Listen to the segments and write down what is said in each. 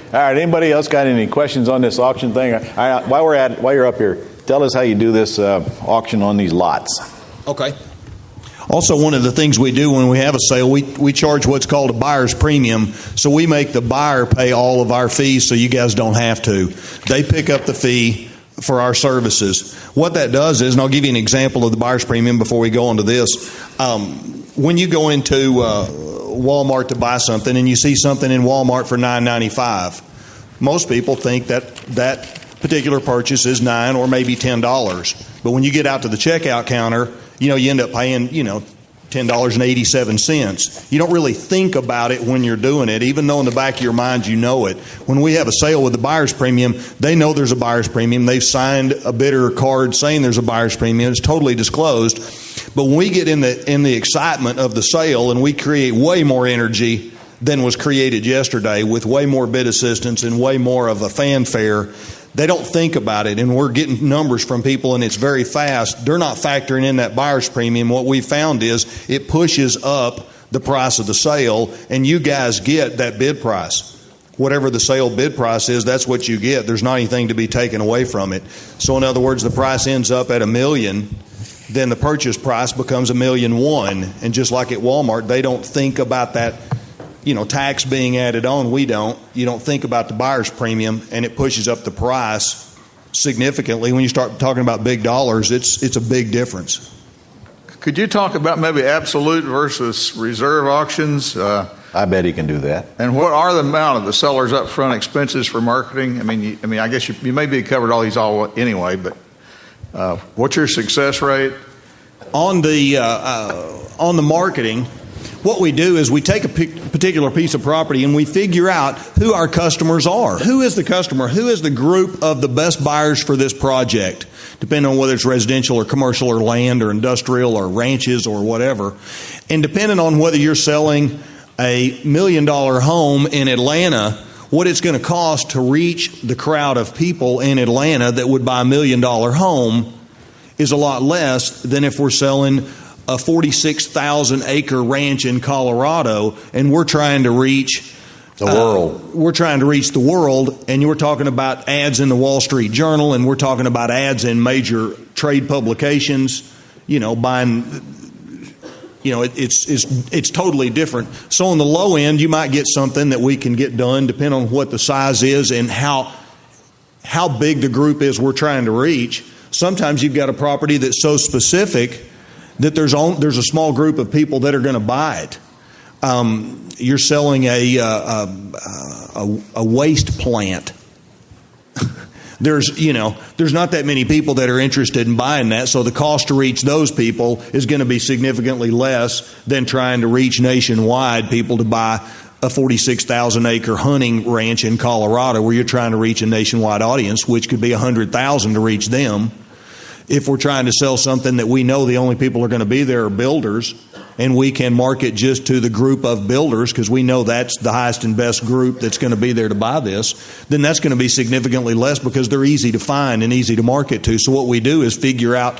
All right. Anybody else got any questions on this auction thing? While you're up here, tell us how you do this auction on these lots. Okay. Also, one of the things we do when we have a sale, we charge what's called a buyer's premium. So we make the buyer pay all of our fees so you guys don't have to. They pick up the fee for our services. What that does is, and I'll give you an example of the buyer's premium before we go on to this. When you go into Walmart to buy something and you see something in Walmart for $9.95, most people think that particular purchase is $9 or maybe $10. But when you get out to the checkout counter, you end up paying, $10.87. You don't really think about it when you're doing it, even though in the back of your mind you know it. When we have a sale with the buyer's premium, they know there's a buyer's premium. They've signed a bidder card saying there's a buyer's premium. It's totally disclosed. But when we get in the excitement of the sale and we create way more energy than was created yesterday with way more bid assistance and way more of a fanfare, they don't think about it, and we're getting numbers from people, and it's very fast. They're not factoring in that buyer's premium. What we found is it pushes up the price of the sale, and you guys get that bid price. Whatever the sale bid price is, that's what you get. There's not anything to be taken away from it. So in other words, the price ends up at $1 million, then the purchase price becomes $1.1 million. And just like at Walmart, they don't think about that tax being added on. We don't. You don't think about the buyer's premium, and it pushes up the price significantly. When you start talking about big dollars, it's a big difference. Could you talk about maybe absolute versus reserve auctions? I bet he can do that. And what are the amount of the seller's upfront expenses for marketing? I guess you maybe covered all these anyway, but what's your success rate on the marketing? What we do is we take a particular piece of property and we figure out who our customers are. Who is the customer? Who is the group of the best buyers for this project, depending on whether it's residential or commercial or land or industrial or ranches or whatever. And depending on whether you're selling a $1 million home in Atlanta, what it's going to cost to reach the crowd of people in Atlanta that would buy $1 million home is a lot less than if we're selling a 46,000 acre ranch in Colorado, and we're trying to reach the world. We're trying to reach the world, and you're talking about ads in the Wall Street Journal, and we're talking about ads in major trade publications. Buying. It's totally different. So on the low end, you might get something that we can get done, depending on what the size is and how big the group is we're trying to reach. Sometimes you've got a property that's so specific that there's a small group of people that are going to buy it. You're selling a waste plant. There's not that many people that are interested in buying that, so the cost to reach those people is going to be significantly less than trying to reach nationwide people to buy a 46,000 acre hunting ranch in Colorado, where you're trying to reach a nationwide audience, which could be 100,000 to reach them. If we're trying to sell something that we know the only people are going to be there are builders, and we can market just to the group of builders because we know that's the highest and best group that's going to be there to buy this, then that's going to be significantly less because they're easy to find and easy to market to. So what we do is figure out,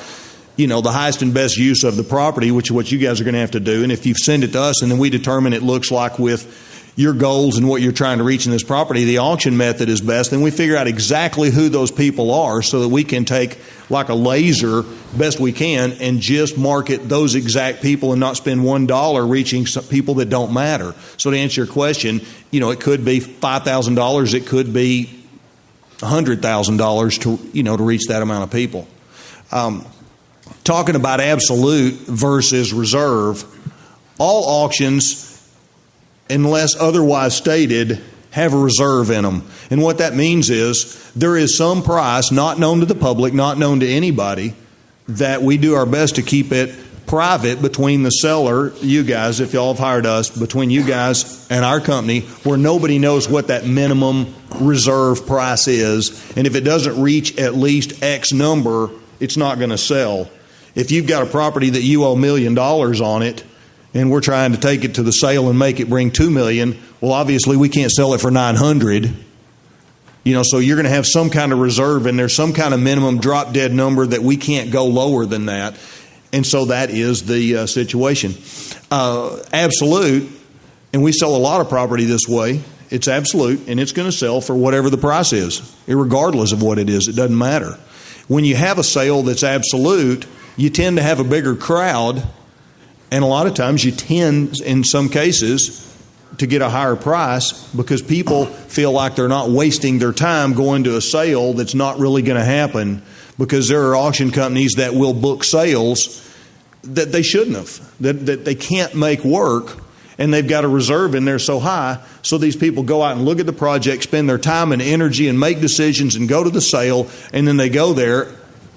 the highest and best use of the property, which is what you guys are going to have to do. And if you send it to us and then we determine it looks like with your goals and what you're trying to reach in this property, the auction method is best, then we figure out exactly who those people are so that we can take like a laser best we can and just market those exact people and not spend $1 reaching some people that don't matter. So to answer your question, it could be $5,000, it could be $100,000 to reach that amount of people. Talking about absolute versus reserve, all auctions, unless otherwise stated, have a reserve in them. And what that means is there is some price not known to the public, not known to anybody, that we do our best to keep it private between the seller, you guys, if y'all have hired us, between you guys and our company, where nobody knows what that minimum reserve price is. And if it doesn't reach at least X number, it's not going to sell. If you've got a property that you owe $1 million on it, and we're trying to take it to the sale and make it bring $2 million, well, obviously we can't sell it for $900. So you're going to have some kind of reserve, and there's some kind of minimum drop dead number that we can't go lower than that. And so that is the situation. Absolute, and we sell a lot of property this way, It's absolute, and it's going to sell for whatever the price is, irregardless of what it is. It doesn't matter. When you have a sale that's absolute, you tend to have a bigger crowd, and a lot of times you tend, in some cases, to get a higher price because people feel like they're not wasting their time going to a sale that's not really going to happen, because there are auction companies that will book sales that they shouldn't have, that they can't make work, and they've got a reserve in there so high, so these people go out and look at the project, spend their time and energy and make decisions and go to the sale, and then they go there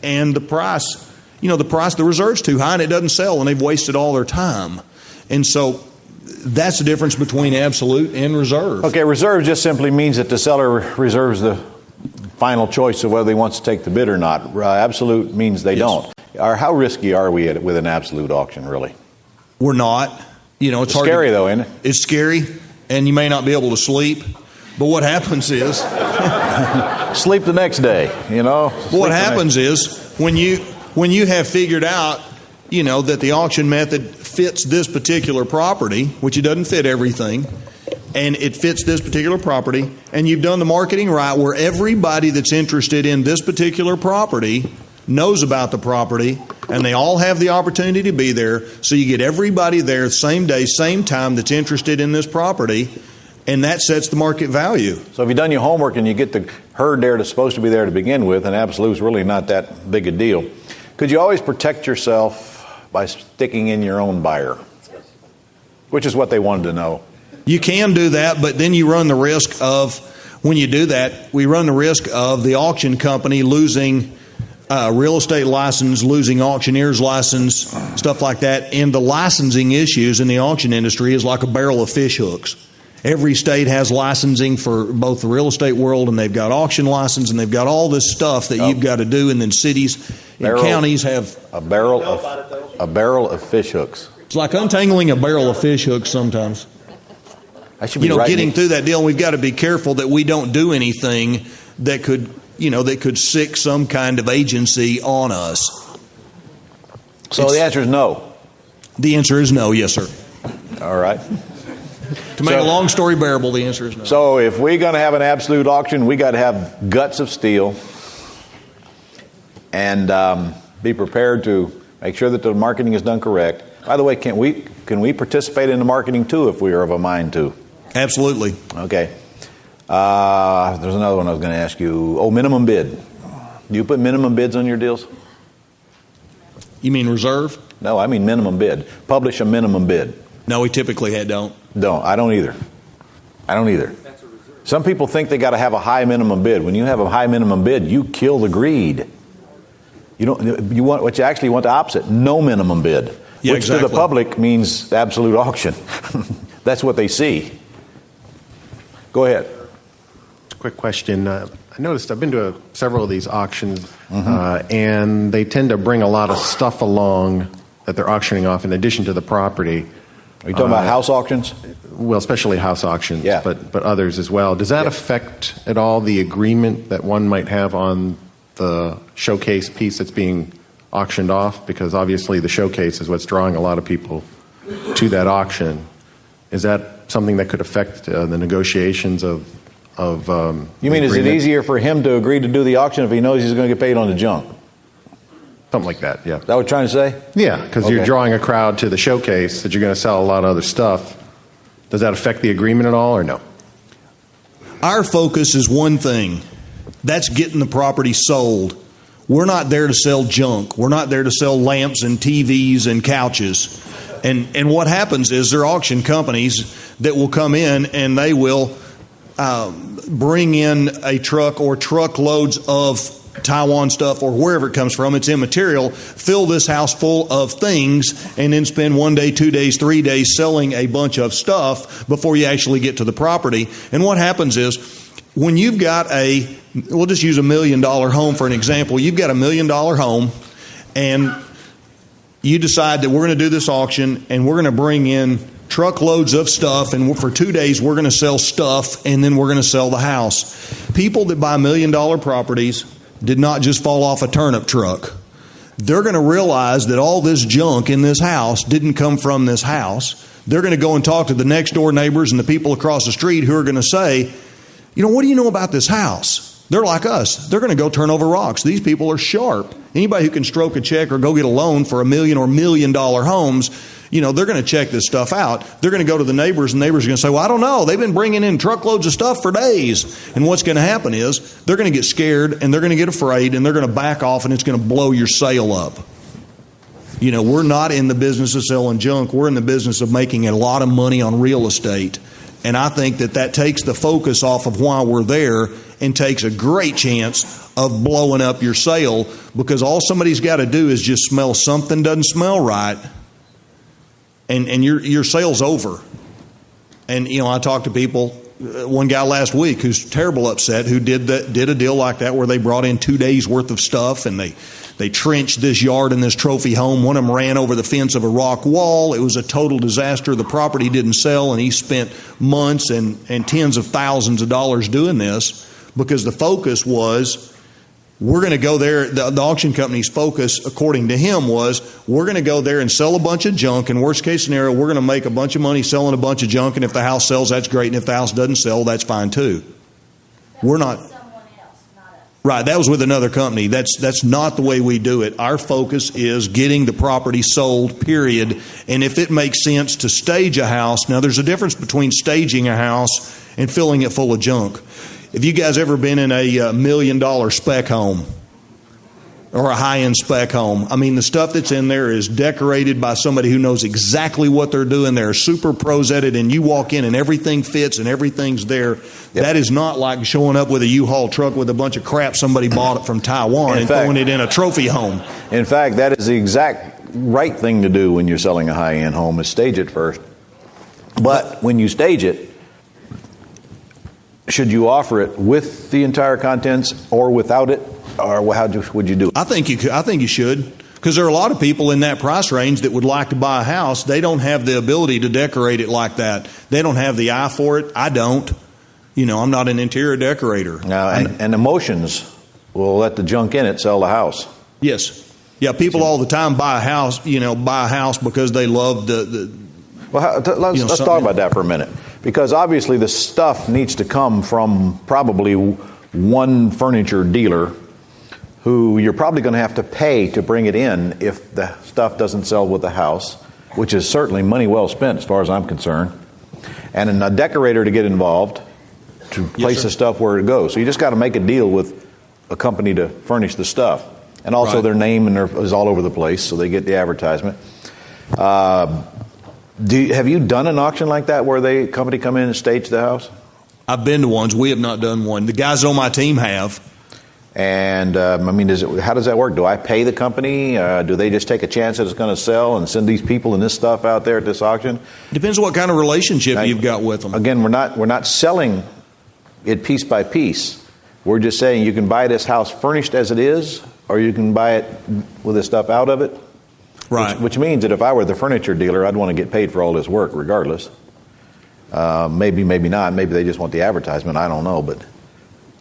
and the reserve's too high and it doesn't sell, and they've wasted all their time. And so that's the difference between absolute and reserve. Okay, reserve just simply means that the seller reserves the final choice of whether he wants to take the bid or not. Absolute means they don't. How risky are we with an absolute auction, really? We're not. It's hard scary, though, isn't it? It's scary, and you may not be able to sleep. But what happens is... sleep the next day, What happens is when you have figured out, that the auction method fits this particular property, which it doesn't fit everything, and it fits this particular property, and you've done the marketing right where everybody that's interested in this particular property knows about the property, and they all have the opportunity to be there, so you get everybody there same day, same time that's interested in this property, and that sets the market value. So if you've done your homework and you get the herd there that's supposed to be there to begin with, and absolute's really not that big a deal, could you always protect yourself by sticking in your own buyer? Which is what they wanted to know. You can do that, but then you run the risk of, when you do that, we run the risk of the auction company losing real estate license, losing auctioneer's license, stuff like that. And the licensing issues in the auction industry is like a barrel of fish hooks. Every state has licensing for both the real estate world, and they've got auction license, and they've got all this stuff that you've got to do, and then cities and counties have a barrel of fish hooks. It's like untangling a barrel of fish hooks sometimes. I should be getting through that deal. We've got to be careful that we don't do anything that could sick some kind of agency on us. So the answer is no. The answer is no. Yes, sir. All right. To make a long story bearable, the answer is no. So if we're going to have an absolute auction, we got to have guts of steel and be prepared to make sure that the marketing is done correct. By the way, can we participate in the marketing too if we are of a mind to? Absolutely. Okay. There's another one I was going to ask you. Oh, minimum bid. Do you put minimum bids on your deals? You mean reserve? No, I mean minimum bid. Publish a minimum bid. No, we typically don't. Don't. I don't either. Some people think they got to have a high minimum bid. When you have a high minimum bid, you kill the greed. What you actually want the opposite. No minimum bid. Yeah, which exactly. To the public means absolute auction. That's what they see. Go ahead. Quick question. I noticed I've been to several of these auctions, and they tend to bring a lot of stuff along that they're auctioning off in addition to the property. Are you talking about house auctions? Well, especially house auctions, yeah. but others as well. Does that affect at all the agreement that one might have on the showcase piece that's being auctioned off? Because obviously the showcase is what's drawing a lot of people to that auction. Is that something that could affect the negotiations of you mean, is it easier for him to agree to do the auction if he knows he's going to get paid on the junk? Something like that, yeah. Is that what you're trying to say? Yeah, because you're drawing a crowd to the showcase that you're going to sell a lot of other stuff. Does that affect the agreement at all, or no? Our focus is one thing. That's getting the property sold. We're not there to sell junk. We're not there to sell lamps and TVs and couches. And what happens is there are auction companies that will come in and they will bring in a truck or truckloads of Taiwan stuff or wherever it comes from. It's immaterial. Fill this house full of things and then spend 1 day, 2 days, 3 days selling a bunch of stuff before you actually get to the property. And what happens is when you've got we'll just use $1 million home for an example. You've got $1 million home and you decide that we're going to do this auction and we're going to bring in truckloads of stuff, and for 2 days we're going to sell stuff, and then we're going to sell the house. People that buy $1 million properties did not just fall off a turnip truck. They're going to realize that all this junk in this house didn't come from this house. they're going to go and talk to the next door neighbors and the people across the street who are going to say, what do you know about this house? They're like us. They're going to go turn over rocks. These people are sharp. Anybody who can stroke a check or go get a loan for $1 million or $1 million homes, they're going to check this stuff out. They're going to go to the neighbors, and neighbors are going to say, well, I don't know. They've been bringing in truckloads of stuff for days. And what's going to happen is they're going to get scared, and they're going to get afraid, and they're going to back off, and it's going to blow your sale up. We're not in the business of selling junk. We're in the business of making a lot of money on real estate. And I think that takes the focus off of why we're there and takes a great chance of blowing up your sale, because all somebody's got to do is just smell something doesn't smell right, and your sale's over. And, I talked to people, one guy last week who's terrible upset, who did a deal like that where they brought in 2 days worth of stuff, and they trenched this yard in this trophy home. One of them ran over the fence of a rock wall. It was a total disaster. The property didn't sell, and he spent months and tens of thousands of dollars doing this, because the focus was, we're going to go there. The auction company's focus, according to him, was, we're going to go there and sell a bunch of junk. And worst case scenario, we're going to make a bunch of money selling a bunch of junk. And if the house sells, that's great. And if the house doesn't sell, that's fine too. We're not. Someone else, not us. Right, that was with another company. That's not the way we do it. Our focus is getting the property sold, period. And if it makes sense to stage a house, now there's a difference between staging a house and filling it full of junk. Have you guys ever been in a $1 million spec home or a high-end spec home? I mean, the stuff that's in there is decorated by somebody who knows exactly what they're doing. They're super pros at it, and you walk in and everything fits and everything's there. Yep. That is not like showing up with a U-Haul truck with a bunch of crap somebody bought it from Taiwan and throwing it in a trophy home. In fact, that is the exact right thing to do when you're selling a high-end home, is stage it first. But when you stage it, should you offer it with the entire contents or without it, or how would you do it? I think you should, because there are a lot of people in that price range that would like to buy a house. They don't have the ability to decorate it like that. They don't have the eye for it. I don't. I'm not an interior decorator. And emotions will let the junk in it sell the house. Yes. Yeah. People all the time buy a house because they love the. Well, let's talk about that for a minute. Because obviously the stuff needs to come from probably one furniture dealer who you're probably going to have to pay to bring it in if the stuff doesn't sell with the house, which is certainly money well spent as far as I'm concerned. And a decorator to get involved to place the stuff where it goes. So you just got to make a deal with a company to furnish the stuff. And also their name is all over the place, so they get the advertisement. Have you done an auction like that where the company come in and stage the house? I've been to ones. We have not done one. The guys on my team have. And how does that work? Do I pay the company? Do they just take a chance that it's going to sell and send these people and this stuff out there at this auction? Depends on what kind of relationship you've got with them. Again, we're not selling it piece by piece. We're just saying you can buy this house furnished as it is, or you can buy it with the stuff out of it. Right. Which means that if I were the furniture dealer, I'd want to get paid for all this work regardless. Maybe not. Maybe they just want the advertisement. I don't know. But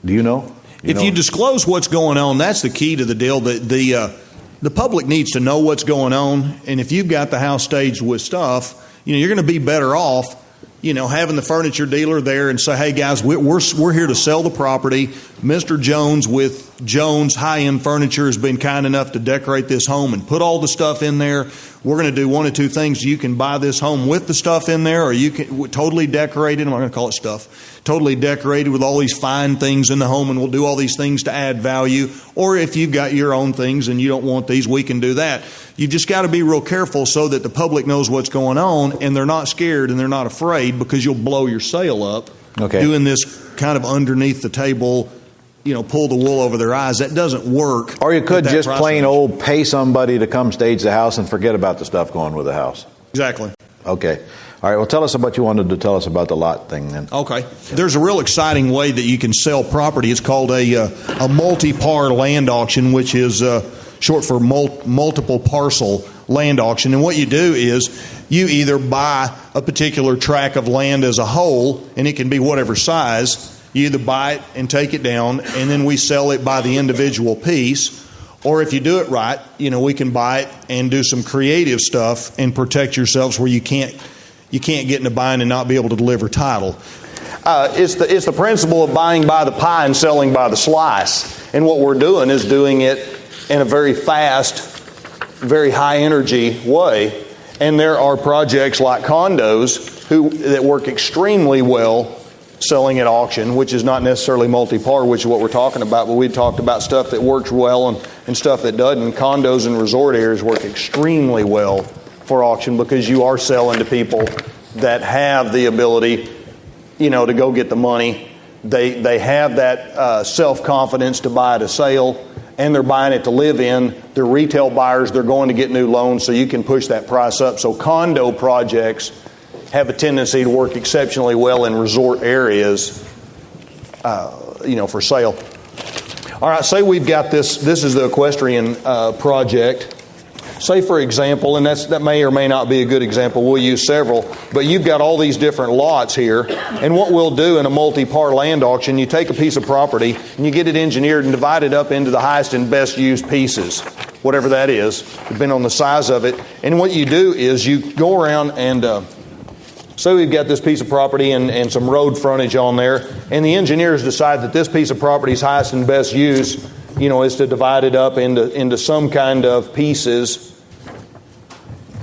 do you know? If you disclose what's going on, that's the key to the deal. The public needs to know what's going on. And if you've got the house staged with stuff, you're going to be better off, having the furniture dealer there and say, hey, guys, we're here to sell the property. Mr. Jones with Jones High-End Furniture has been kind enough to decorate this home and put all the stuff in there. We're going to do one of two things. You can buy this home with the stuff in there, or you can totally decorated. I'm not going to call it stuff. Totally decorated with all these fine things in the home, and we'll do all these things to add value. Or if you've got your own things and you don't want these, we can do that. You've just got to be real careful so that the public knows what's going on, and they're not scared and they're not afraid, because you'll blow your sale up doing this kind of underneath the table, pull the wool over their eyes. That doesn't work. Or you could just plain old pay somebody to come stage the house and forget about the stuff going with the house. Exactly. Okay. All right. Well, tell us about what you wanted to tell us about the lot thing then. Okay. There's a real exciting way that you can sell property. It's called a multi-par land auction, which is short for multiple parcel land auction. And what you do is you either buy a particular tract of land as a whole, and it can be whatever size. You either buy it and take it down, and then we sell it by the individual piece. Or if you do it right, we can buy it and do some creative stuff and protect yourselves where you can't you can't get in a bind and not be able to deliver title. It's the principle of buying by the pie and selling by the slice. And what we're doing is doing it in a very fast, very high energy way. And there are projects like condos that work extremely well selling at auction, which is not necessarily multi-par, which is what we're talking about, but we talked about stuff that works well and stuff that doesn't. Condos and resort areas work extremely well for auction because you are selling to people that have the ability, to go get the money. They have that self-confidence to buy at a sale, and they're buying it to live in. They're retail buyers. They're going to get new loans, so you can push that price up. So condo projects have a tendency to work exceptionally well in resort areas, for sale. All right, say we've got this. This is the equestrian project. Say, for example, and that may or may not be a good example. We'll use several. But you've got all these different lots here. And what we'll do in a multi-par land auction, you take a piece of property and you get it engineered and divide it up into the highest and best used pieces, whatever that is, depending on the size of it. And what you do is you go around and so we've got this piece of property and some road frontage on there. And the engineers decide that this piece of property's highest and best use, is to divide it up into some kind of pieces,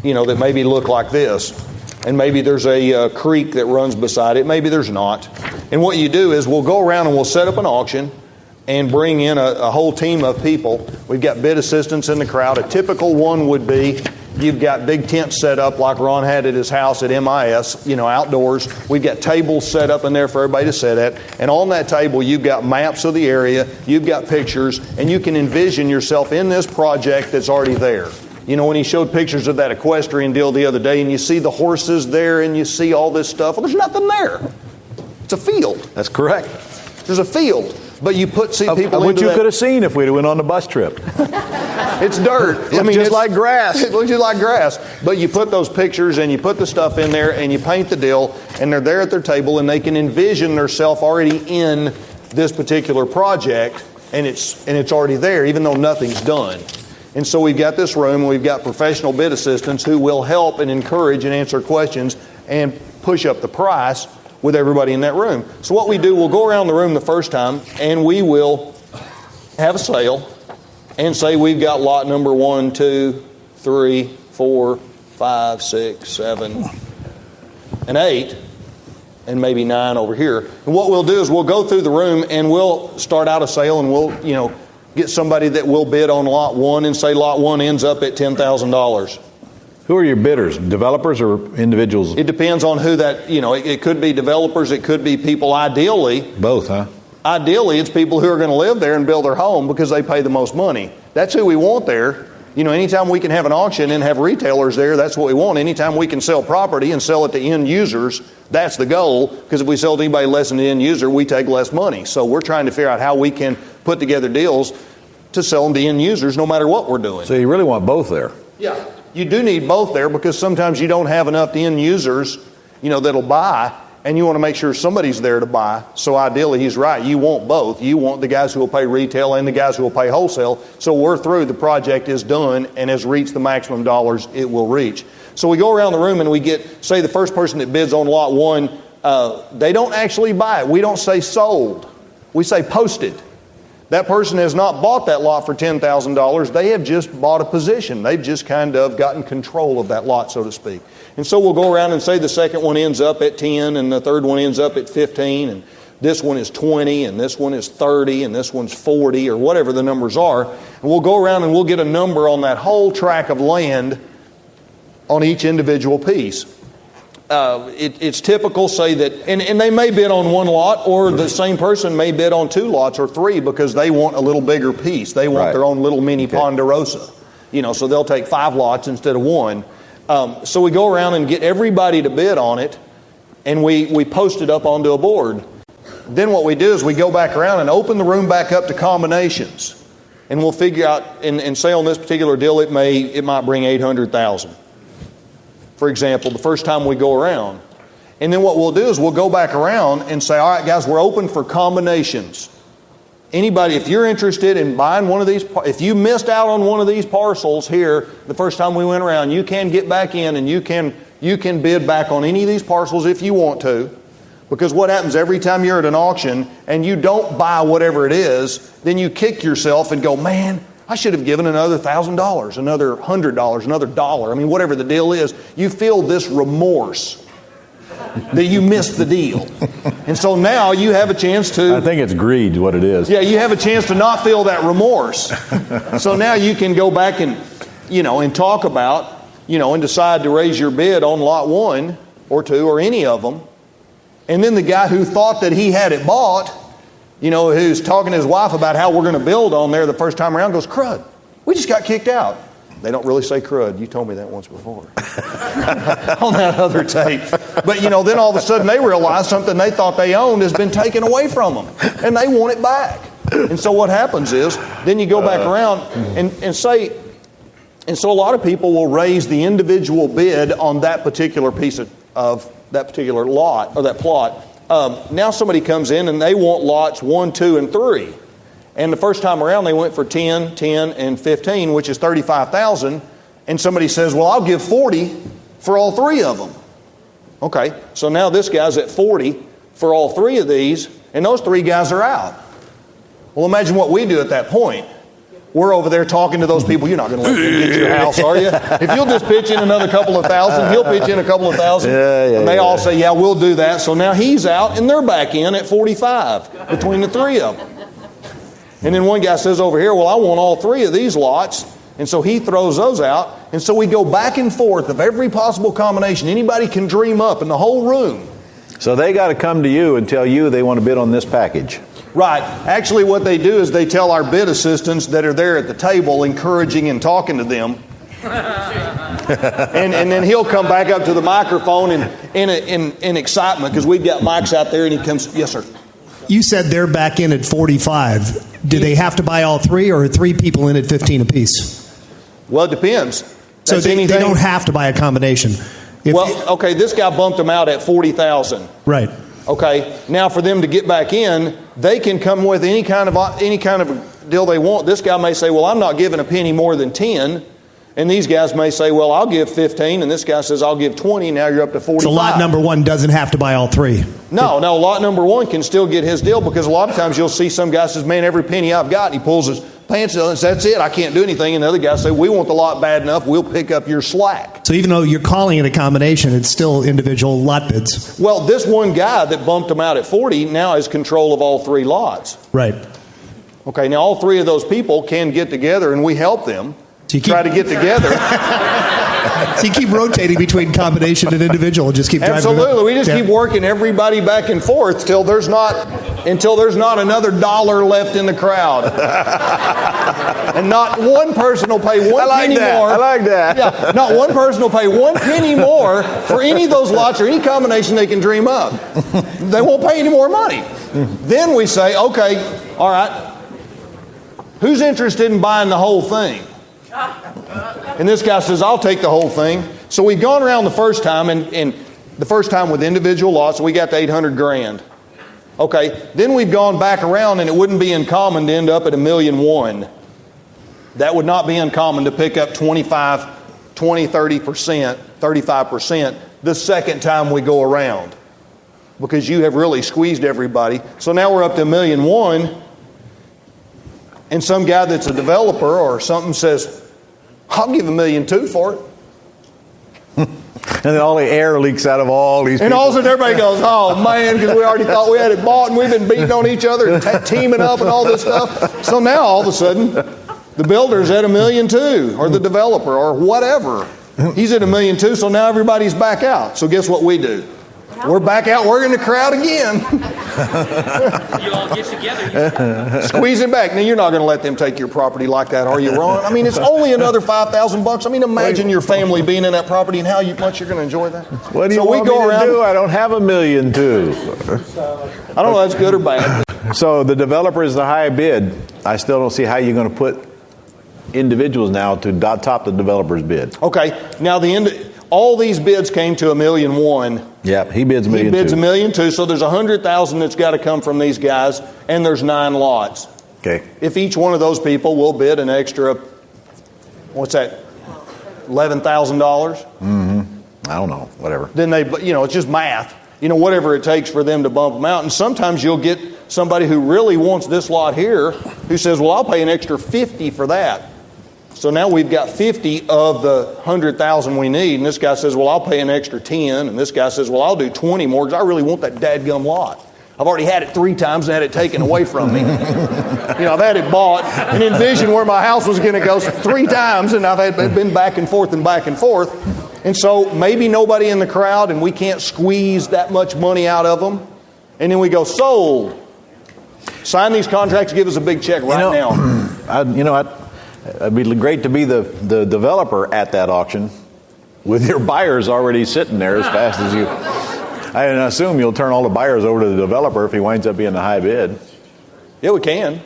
that maybe look like this. And maybe there's a creek that runs beside it. Maybe there's not. And what you do is we'll go around and we'll set up an auction and bring in a whole team of people. We've got bid assistants in the crowd. A typical one would be you've got big tents set up like Ron had at his house at MIS, outdoors. We've got tables set up in there for everybody to sit at. And on that table, you've got maps of the area, you've got pictures, and you can envision yourself in this project that's already there. When he showed pictures of that equestrian deal the other day, and you see the horses there, and you see all this stuff, well, there's nothing there. It's a field. That's correct. There's a field. But you see people What into you that. could have seen if we'd went on the bus trip. It's dirt. Just like grass. It looks just like grass. But you put those pictures and you put the stuff in there and you paint the deal, and they're there at their table and they can envision themselves already in this particular project, and it's already there, even though nothing's done. And so we've got this room, and we've got professional bid assistants who will help and encourage and answer questions and push up the price with everybody in that room. So what we do, we'll go around the room the first time, and we will have a sale and say we've got lot number 1, 2, 3, 4, 5, 6, 7, and 8, and maybe 9 over here. And what we'll do is we'll go through the room and we'll start out a sale, and we'll, get somebody that will bid on lot 1 and say lot 1 ends up at $10,000. Who are your bidders? Developers or individuals? It depends on who that, it could be developers, it could be people ideally. Both, huh? Ideally, it's people who are going to live there and build their home because they pay the most money. That's who we want there. Anytime we can have an auction and have retailers there, that's what we want. Anytime we can sell property and sell it to end users, that's the goal. Because if we sell to anybody less than the end user, we take less money. So we're trying to figure out how we can put together deals to sell them to end users no matter what we're doing. So you really want both there? Yeah. You do need both there because sometimes you don't have enough end users, that'll buy, and you want to make sure somebody's there to buy. So ideally, he's right. You want both. You want the guys who will pay retail and the guys who will pay wholesale. So we're through. The project is done and has reached the maximum dollars it will reach. So we go around the room and we get, say the first person that bids on lot 1, they don't actually buy it. We don't say sold. We say posted. That person has not bought that lot for $10,000. They have just bought a position. They've just kind of gotten control of that lot, so to speak. And so we'll go around and say the second one ends up at 10, and the third one ends up at 15, and this one is 20, and this one is 30, and this one's 40, or whatever the numbers are. And we'll go around and we'll get a number on that whole tract of land on each individual piece. It's typical, say that, and they may bid on one lot, or the same person may bid on 2 lots or 3 because they want a little bigger piece. They want their own little mini Ponderosa, so they'll take 5 lots instead of 1. So we go around and get everybody to bid on it, and we post it up onto a board. Then what we do is we go back around and open the room back up to combinations, and we'll figure out and say on this particular deal it might bring $800,000. For example, the first time we go around. And then what we'll do is we'll go back around and say, all right, guys, we're open for combinations. Anybody, if you're interested in buying one of these, if you missed out on one of these parcels here the first time we went around, you can get back in and you can you can bid back on any of these parcels if you want to. Because what happens every time you're at an auction and you don't buy whatever it is, then you kick yourself and go, man, I should have given another $1,000, another $100, another $1. I mean, whatever the deal is, you feel this remorse that you missed the deal. And so now you have a chance to... I think it's greed is what it is. Yeah, you have a chance to not feel that remorse. So now you can go back and, and talk about, and decide to raise your bid on lot 1 or 2 or any of them. And then the guy who thought that he had it bought, who's talking to his wife about how we're going to build on there the first time around, goes, crud, we just got kicked out. They don't really say crud. You told me that once before. On that other tape. But, then all of a sudden they realize something they thought they owned has been taken away from them. And they want it back. And so what happens is, then you go back around and say, and so a lot of people will raise the individual bid on that particular piece of that particular lot or that plot. Now somebody comes in and they want lots 1, 2, and 3. And the first time around they went for 10, 10, and 15, which is $35,000. And somebody says, well, I'll give 40 for all 3 of them. Okay, so now this guy's at 40 for all 3 of these, and those 3 guys are out. Well, imagine what we do at that point. We're over there talking to those people. You're not going to let them get your house, are you? If you'll just pitch in another couple of thousand, he'll pitch in a couple of thousand. And they all say, yeah, we'll do that. So now he's out and they're back in at 45 between the 3 of them. And then one guy says over here, well, I want all 3 of these lots. And so he throws those out. And so we go back and forth of every possible combination anybody can dream up in the whole room. So they got to come to you and tell you they want to bid on this package. Right. Actually, what they do is they tell our bid assistants that are there at the table, encouraging and talking to them. and then he'll come back up to the microphone in excitement because we've got mics out there, and he comes, yes, sir. You said they're back in at 45. Do they have to buy all 3, or are 3 people in at 15 apiece? Well, it depends. So they don't have to buy a combination. Okay, this guy bumped them out at 40,000. Right. Okay, now for them to get back in, they can come with any kind of deal they want. This guy may say, well, I'm not giving a penny more than 10. And these guys may say, well, I'll give 15. And this guy says, I'll give 20. Now you're up to 45. So lot number 1 doesn't have to buy all 3. No, lot number 1 can still get his deal, because a lot of times you'll see some guy says, man, every penny I've got, and he pulls his pants down and says, that's it, I can't do anything. And the other guy say, we want the lot bad enough, we'll pick up your slack. So even though you're calling it a combination, it's still individual lot bids. Well, this one guy that bumped him out at 40 now has control of all 3 lots. Right. Okay, now all 3 of those people can get together and we help them try to get together. So you keep rotating between combination and individual, and just keep driving. Absolutely, we just keep working everybody back and forth until there's not another dollar left in the crowd, and not one person will pay one penny more. I like that. Yeah, not one person will pay 1 penny more for any of those lots or any combination they can dream up. They won't pay any more money. Then we say, okay, all right, who's interested in buying the whole thing? And this guy says, I'll take the whole thing. So we've gone around the first time, and the first time with individual lots, we got to $800,000. Okay, then we've gone back around, and it wouldn't be uncommon to end up at $1,000,001. That would not be uncommon to pick up 25, 20, 30%, 35% the second time we go around, because you have really squeezed everybody. So now we're up to $1,000,001, and some guy that's a developer or something says, I'll give $1,000,002 for it. And then all the air leaks out of all these and people. all of a sudden everybody goes, oh man, because we already thought we had it bought and we've been beating on each other and teaming up and all this stuff. So now all of a sudden the builder's at $1,000,002, or the developer, or whatever. He's at $1,000,002, so now everybody's back out. So guess what we do? We're back out working the crowd again. You all get together. Squeeze it back. Now, you're not going to let them take your property like that, are you, Ron? I mean, it's only another $5,000. I mean, imagine your family being in that property and how much you're going to enjoy that. What do you want me to do? I don't have $1,000,002. I don't know if that's good or bad. So the developer is the high bid. I still don't see how you're going to put individuals now to top the developer's bid. Okay. Now, all these bids came to $1,000,001. Yep, he bids $1,000,002. He bids $1,000,002. So there's $100,000 that's got to come from these guys, and there's 9 lots. Okay. If each one of those people will bid an extra, what's that? $11,000. Mm-hmm. don't know, whatever. then it's just math. Whatever it takes for them to bump them out. And sometimes you'll get somebody who really wants this lot here who says, well, I'll pay an extra 50 for that. So now we've got 50 of the 100,000 we need. And this guy says, well, I'll pay an extra 10. And this guy says, well, I'll do 20 more because I really want that dadgum lot. I've already had it 3 times and had it taken away from me. I've had it bought and envisioned where my house was going to go 3 times, and I've been back and forth and back and forth. And so maybe nobody in the crowd, and we can't squeeze that much money out of them. And then we go, sold. Sign these contracts, give us a big check now. It'd be great to be the developer at that auction with your buyers already sitting there as fast as you. I assume you'll turn all the buyers over to the developer if he winds up being the high bid. Yeah, we can.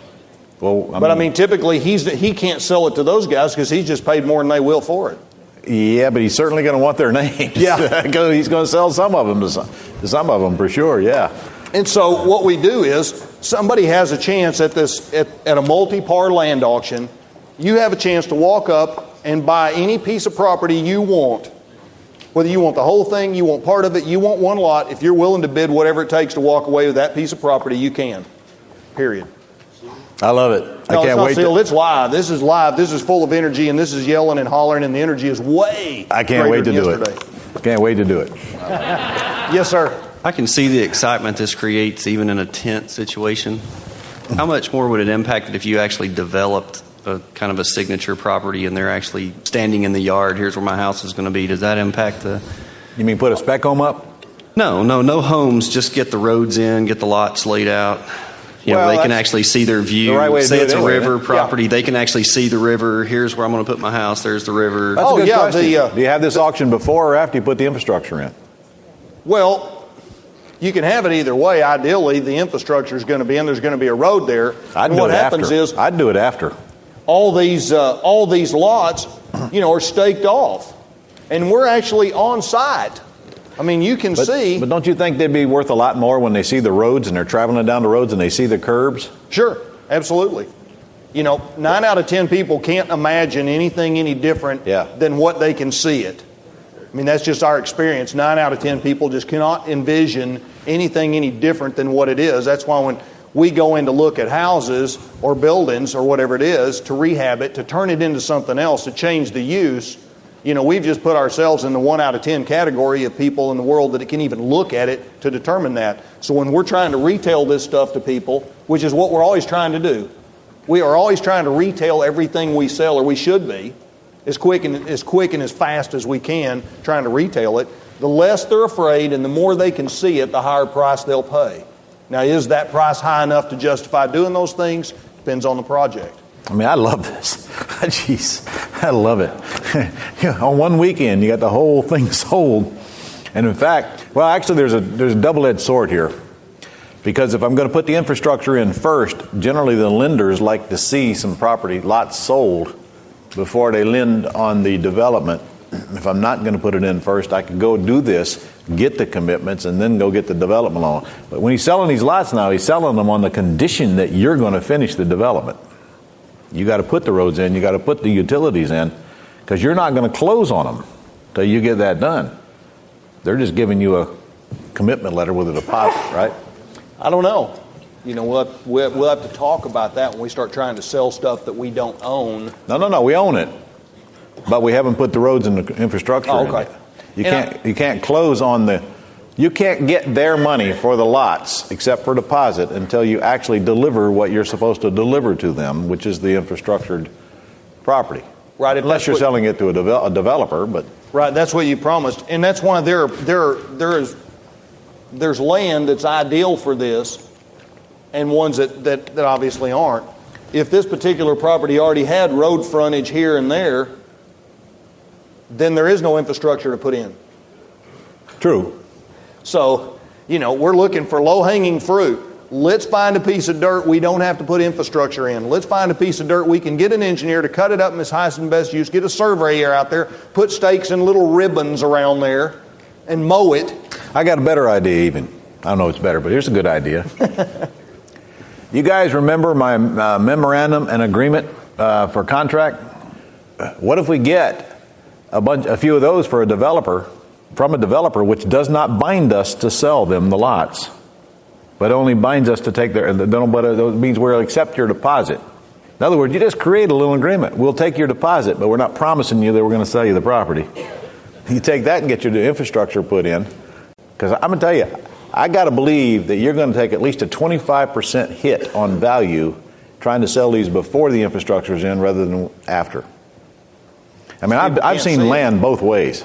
Well, I mean, typically he can't sell it to those guys because he's just paid more than they will for it. Yeah, but he's certainly going to want their names. Yeah. Because he's going to sell some of them to some of them for sure, yeah. And so what we do is somebody has a chance at a multi-par land auction. You have a chance to walk up and buy any piece of property you want. Whether you want the whole thing, you want part of it, you want one lot, if you're willing to bid whatever it takes to walk away with that piece of property, you can. Period. I love it. I No, can't it's not wait. sealed. It's live. This is live. This is full of energy, and this is yelling and hollering, and the energy is way I can't wait to greater do than it. yesterday. Can't wait to do it. Yes, sir. I can see the excitement this creates even in a tent situation. How much more would it impact it if you actually developed a kind of a signature property and they're actually standing in the yard? Here's where my house is going to be. Does that impact the... You mean put a spec home up? No homes. Just get the roads in, get the lots laid out. Well, They can that's actually see their view. the right way to Say do it it's a anyway, river yeah. property. They can actually see the river. Here's where I'm going to put my house. There's the river. That's a good question. the, Do you have this auction before or after you put the infrastructure in? Well, you can have it either way. Ideally, the infrastructure is going to be in. There's going to be a road there. I'd And do what it happens after. is I'd do it after. all these lots, are staked off, and we're actually on site. I mean, you can see. But don't you think they'd be worth a lot more when they see the roads and they're traveling down the roads and they see the curbs? Sure, absolutely. 9 out of 10 people can't imagine anything any different than what they can see it. I mean, that's just our experience. 9 out of 10 people just cannot envision anything any different than what it is. That's why when we go in to look at houses or buildings or whatever it is, to rehab it, to turn it into something else, to change the use, we've just put ourselves in the 1 out of 10 category of people in the world that can even look at it to determine that. So when we're trying to retail this stuff to people, which is what we're always trying to do, we are always trying to retail everything we sell, or we should be, as quick and as fast as we can, trying to retail it. The less they're afraid and the more they can see it, the higher price they'll pay. Now, is that price high enough to justify doing those things? Depends on the project. I mean, I love this. Jeez, I love it. On one weekend, you got the whole thing sold. And in fact, well, actually, there's a double-edged sword here. Because if I'm going to put the infrastructure in first, generally the lenders like to see some property lots sold before they lend on the development. If I'm not going to put it in first, I could go do this, get the commitments, and then go get the development loan. But when he's selling these lots now, he's selling them on the condition that you're going to finish the development. You got to put the roads in, you got to put the utilities in, because you're not going to close on them till you get that done. They're just giving you a commitment letter with a deposit, right? I don't know. We'll have to talk about that when we start trying to sell stuff that we don't own. No, we own it. But we haven't put the roads and the infrastructure in okay. yet. You can't close on you can't get their money for the lots except for deposit until you actually deliver what you're supposed to deliver to them, which is the infrastructured property. Right. Unless you're selling it to a developer, but right, that's what you promised, and that's why there's land that's ideal for this, and ones that obviously aren't. If this particular property already had road frontage here and there, then there is no infrastructure to put in. true. So, we're looking for low-hanging fruit. Let's find a piece of dirt we don't have to put infrastructure in. Let's find a piece of dirt we can get an engineer to cut it up in its highest and best use, get a surveyor out there, put stakes and little ribbons around there, and mow it. I got a better idea even. I don't know if it's better, but here's a good idea. You guys remember my memorandum and agreement for contract? What if we get a few of those for a developer, from a developer, which does not bind us to sell them the lots, but only binds us to take their, but it means we'll accept your deposit. In other words, you just create a little agreement. We'll take your deposit, but we're not promising you that we're going to sell you the property. You take that and get your infrastructure put in. Because I'm going to tell you, I got to believe that you're going to take at least a 25% hit on value trying to sell these before the infrastructure is in rather than after. I mean, I've seen land both ways.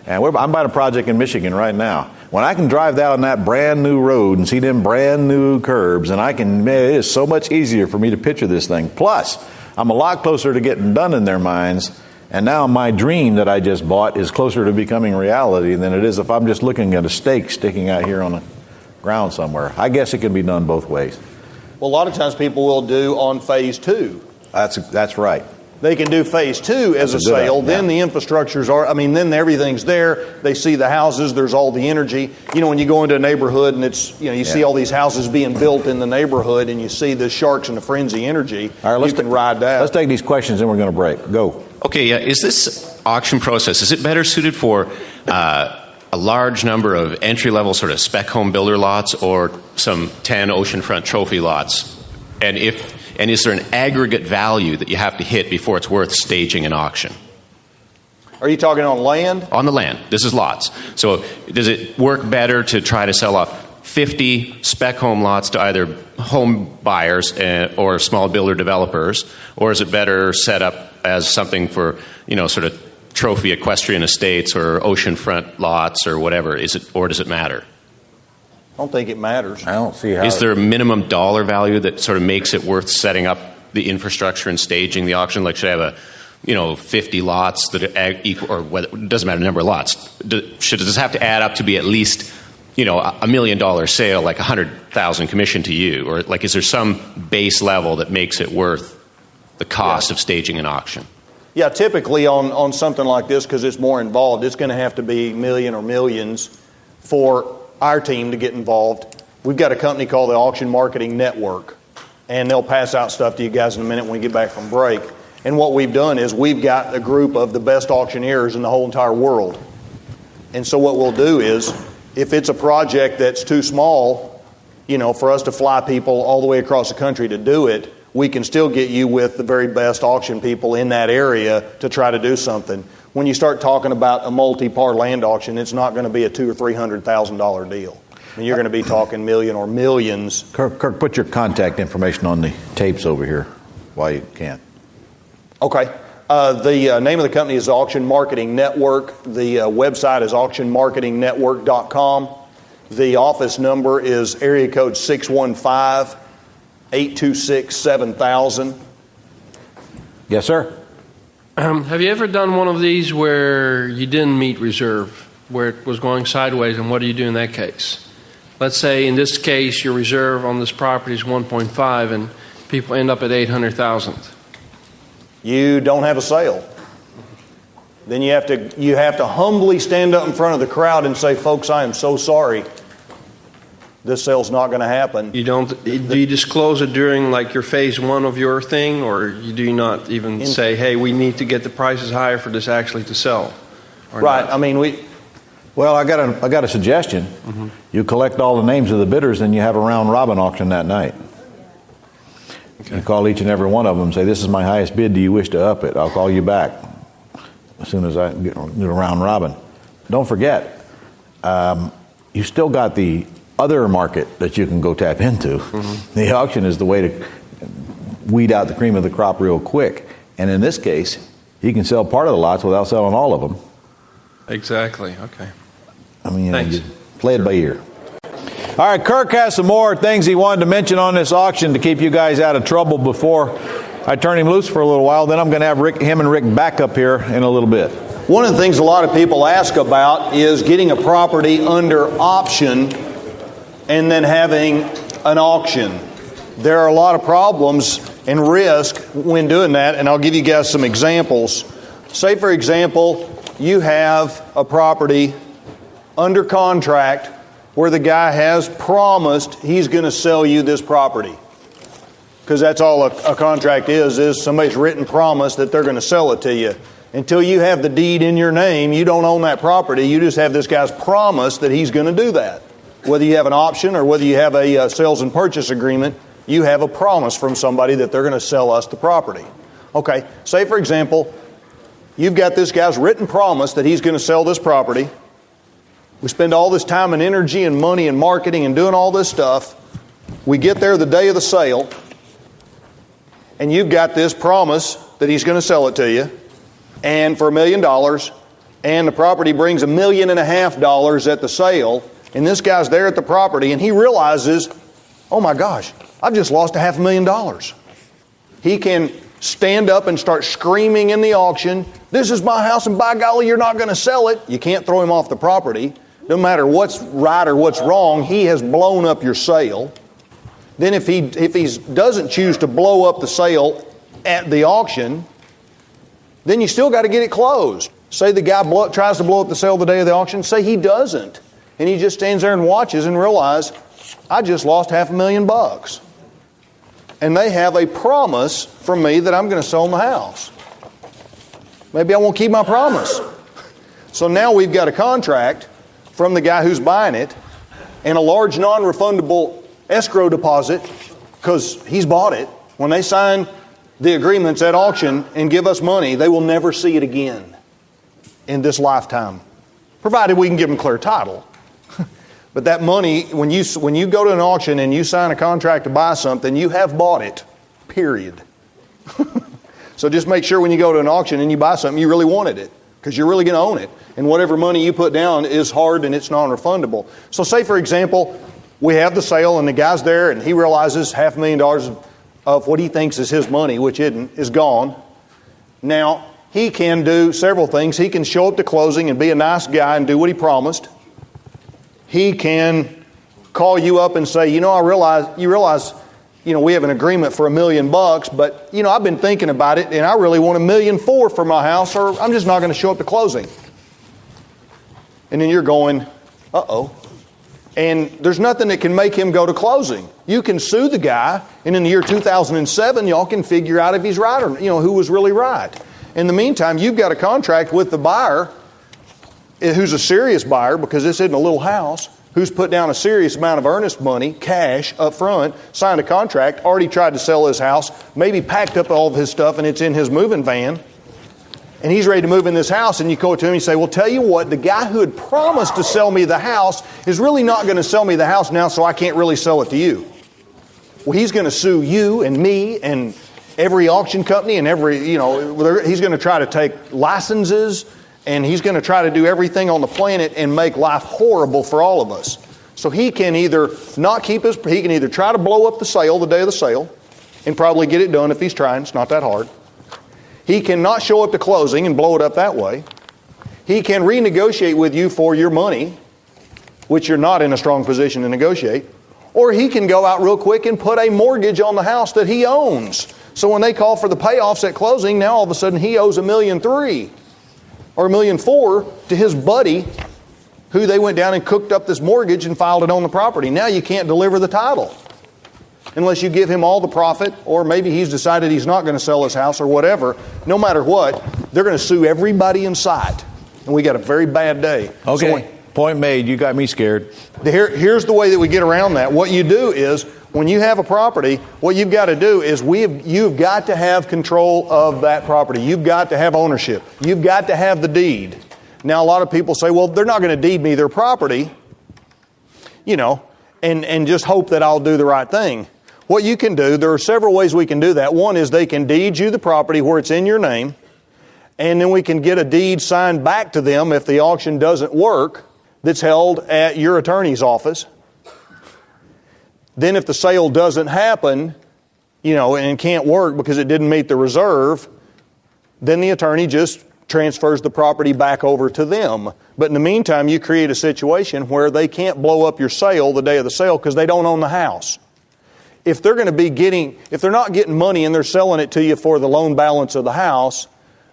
And I'm buying a project in Michigan right now. When I can drive down that brand new road and see them brand new curbs, and it is so much easier for me to picture this thing. Plus, I'm a lot closer to getting done in their minds. And now my dream that I just bought is closer to becoming reality than it is if I'm just looking at a stake sticking out here on the ground somewhere. I guess it can be done both ways. Well, a lot of times people will do on phase 2. That's right. They can do phase 2 as a sale. Then the infrastructures then everything's there. They see the houses. There's all the energy. You know, when you go into a neighborhood and you see all these houses being built in the neighborhood and you see the sharks and the frenzy energy, all right, you can ride that. Let's take these questions and we're going to break. Go. Okay, yeah. Is this auction process, is it better suited for a large number of entry-level sort of spec home builder lots or some 10 oceanfront trophy lots? And is there an aggregate value that you have to hit before it's worth staging an auction? Are you talking on land? On the land. This is lots. So does it work better to try to sell off 50 spec home lots to either home buyers or small builder developers, or is it better set up as something for, sort of trophy equestrian estates or oceanfront lots or whatever? Or does it matter? I don't think it matters. I don't see how. Is there a minimum dollar value that sort of makes it worth setting up the infrastructure and staging the auction? Like, should I have 50 lots that equal, or whether, it doesn't matter the number of lots. Does this have to add up to be at least, $1 million sale, like 100,000 commission to you? Or like, is there some base level that makes it worth the cost of staging an auction? Yeah, typically on something like this, because it's more involved, it's going to have to be million or millions for our team to get involved. We've got a company called the Auction Marketing Network, and they'll pass out stuff to you guys in a minute when we get back from break. And what we've done is we've got a group of the best auctioneers in the whole entire world. And so what we'll do is, if it's a project that's too small, for us to fly people all the way across the country to do it, we can still get you with the very best auction people in that area to try to do something. When you start talking about a multi-par land auction, it's not going to be a $200,000 or $300,000 deal. I mean, you're going to be talking million or millions. Kirk, put your contact information on the tapes over here while you can. Okay. The name of the company is Auction Marketing Network. The website is auctionmarketingnetwork.com. The office number is area code 615-826-7000. Yes, sir. Have you ever done one of these where you didn't meet reserve, where it was going sideways, and what do you do in that case? Let's say in this case your reserve on this property is 1.5 and people end up at 800,000. You don't have a sale. Then you have to humbly stand up in front of the crowd and say, folks, I am so sorry. This sale's not going to happen. Do you disclose it during like your phase 1 of your thing, or do you not even say, hey, we need to get the prices higher for this actually to sell? Right. Not? I mean, Well, I got a suggestion. Mm-hmm. You collect all the names of the bidders and you have a round robin auction that night. Okay. You call each and every one of them and say, this is my highest bid. Do you wish to up it? I'll call you back as soon as I get a round robin. Don't forget, you still got the other market that you can go tap into. Mm-hmm. The auction is the way to weed out the cream of the crop real quick. And in this case, you can sell part of the lots without selling all of them. Exactly. Okay. I mean, you play it by ear. All right, Kirk has some more things he wanted to mention on this auction to keep you guys out of trouble before I turn him loose for a little while. Then I'm going to have him and Rick back up here in a little bit. One of the things a lot of people ask about is getting a property under option and then having an auction. There are a lot of problems and risk when doing that, and I'll give you guys some examples. Say, for example, you have a property under contract where the guy has promised he's going to sell you this property. Because that's all a contract is somebody's written promise that they're going to sell it to you. Until you have the deed in your name, you don't own that property. You just have this guy's promise that he's going to do that. Whether you have an option or whether you have a sales and purchase agreement, you have a promise from somebody that they're going to sell us the property. Okay, say for example, you've got this guy's written promise that he's going to sell this property. We spend all this time and energy and money and marketing and doing all this stuff. We get there the day of the sale, and you've got this promise that he's going to sell it to you, and for $1 million, and the property brings $1.5 million at the sale, and this guy's there at the property, and he realizes, oh my gosh, I've just lost $500,000. He can stand up and start screaming in the auction, this is my house, and by golly, you're not going to sell it. You can't throw him off the property. No matter what's right or what's wrong, he has blown up your sale. Then if he doesn't choose to blow up the sale at the auction, then you still got to get it closed. Say the guy tries to blow up the sale the day of the auction. Say he doesn't. And he just stands there and watches and realizes, I just lost $500,000. And they have a promise from me that I'm going to sell them the house. Maybe I won't keep my promise. So now we've got a contract from the guy who's buying it and a large non-refundable escrow deposit because he's bought it. When they sign the agreements at auction and give us money, they will never see it again in this lifetime, provided we can give them clear title. But that money, when you go to an auction and you sign a contract to buy something, you have bought it, period. So just make sure when you go to an auction and you buy something, you really wanted it, because you're really going to own it. And whatever money you put down is hard and it's non-refundable. So say, for example, we have the sale and the guy's there and he realizes $500,000 of what he thinks is his money, which isn't, is gone. Now, he can do several things. He can show up to closing and be a nice guy and do what he promised. He can call you up and say, you realize, we have an agreement for $1 million, but, I've been thinking about it and I really want $1.4 million for my house, or I'm just not going to show up to closing. And then you're going, uh-oh. And there's nothing that can make him go to closing. You can sue the guy, and in the year 2007, y'all can figure out if he's right or, who was really right. In the meantime, you've got a contract with the buyer, who's a serious buyer, because this isn't a little house, who's put down a serious amount of earnest money, cash, up front, signed a contract, already tried to sell his house, maybe packed up all of his stuff, and it's in his moving van. And he's ready to move in this house, and you go to him and you say, well, tell you what, the guy who had promised to sell me the house is really not going to sell me the house now, so I can't really sell it to you. Well, he's going to sue you and me and every auction company and he's going to try to take licenses, and he's going to try to do everything on the planet and make life horrible for all of us. So he can either he can either try to blow up the sale the day of the sale and probably get it done if he's trying. It's not that hard. He cannot show up to closing and blow it up that way. He can renegotiate with you for your money, which you're not in a strong position to negotiate. Or he can go out real quick and put a mortgage on the house that he owns. So when they call for the payoffs at closing, now all of a sudden he owes $1.3 million or $1.4 million to his buddy who they went down and cooked up this mortgage and filed it on the property. Now you can't deliver the title unless you give him all the profit, or maybe he's decided he's not going to sell his house or whatever. No matter what, they're going to sue everybody in sight. And we got a very bad day. Okay, So point made. You got me scared. here's the way that we get around that. What you do is, when you have a property, what you've got to do is you've got to have control of that property. You've got to have ownership. You've got to have the deed. Now, a lot of people say, well, they're not going to deed me their property, and just hope that I'll do the right thing. What you can do, there are several ways we can do that. One is they can deed you the property where it's in your name, and then we can get a deed signed back to them if the auction doesn't work, that's held at your attorney's office. Then if the sale doesn't happen, and can't work because it didn't meet the reserve, then the attorney just transfers the property back over to them. But in the meantime, you create a situation where they can't blow up your sale the day of the sale because they don't own the house. If they're not getting money and they're selling it to you for the loan balance of the house,